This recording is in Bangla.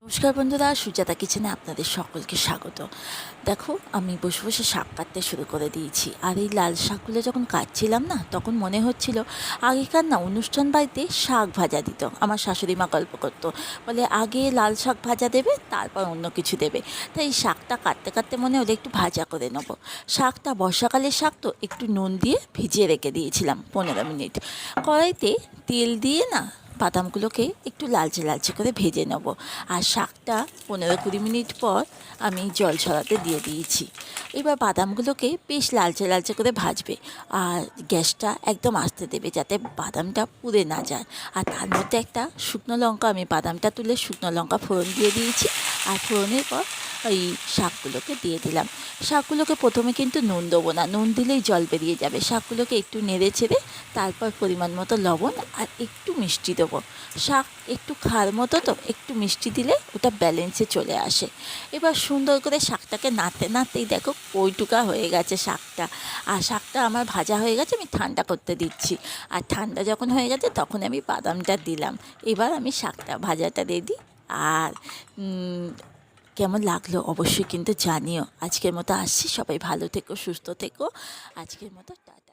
নমস্কার বন্ধুরা, সুজাতা কিচেনে আপনাদের সকলকে স্বাগত। দেখো, আমি বসে বসে শাক কাটতে শুরু করে দিয়েছি। আর এই লাল শাকগুলো যখন কাটছিলাম না, তখন মনে হচ্ছিল আগেকার না অনুষ্ঠান বাড়িতে শাক ভাজা দিত। আমার শাশুড়ি মা গল্প করতো, বলে আগে লাল শাক ভাজা দেবে, তারপর অন্য কিছু দেবে। তাই এই শাকটা কাটতে কাটতে মনে হলো একটু ভাজা করে নেবো। শাকটা বর্ষাকালের শাক তো একটু নুন দিয়ে ভিজিয়ে রেখে দিয়েছিলাম 15 মিনিট। কড়াইতে তেল দিয়ে না বাদামগুলোকে একটু লালচে লালচে করে ভেজে নেব। আর শাকটা 15-20 মিনিট পর আমি জল ছড়াতে দিয়ে দিয়েছি। এবার বাদামগুলোকে বেশ লালচে লালচে করে ভাজবে, আর গ্যাসটা একদম আস্তে দেবে যাতে বাদামটা পুড়ে না যায়। আর তার মধ্যে একটা শুকনো লঙ্কা, আমি বাদামটা তুলে শুকনো লঙ্কা ফোড়ন দিয়ে দিয়েছি। আর ফোড়নের পর ওই শাকগুলোকে দিয়ে দিলাম। শাকগুলোকে প্রথমে কিন্তু নুন দেবো না, নুন দিলেই জল বেরিয়ে যাবে। শাকগুলোকে একটু নেড়ে ছেড়ে তারপর পরিমাণ মতো লবণ আর একটু মিষ্টি দেবো। শাক একটু খাওয়ার মতো তো, একটু মিষ্টি দিলে ওটা ব্যালেন্সে চলে আসে। এবার সুন্দর করে শাকটাকে নাড়তে নাড়তেই দেখো কইটুকা হয়ে গেছে শাকটা। আর শাকটা আমার ভাজা হয়ে গেছে, আমি ঠান্ডা করতে দিচ্ছি। আর ঠান্ডা যখন হয়ে গেছে তখন আমি বাদামটা দিলাম। এবার আমি শাকটা ভাজাটা রেডি। আর কেমন লাগলো অবশ্যই কিন্তু জানিও। আজকের মতো আসছি, সবাই ভালো থেকো, সুস্থ থেকো। আজকের মতো টাটা।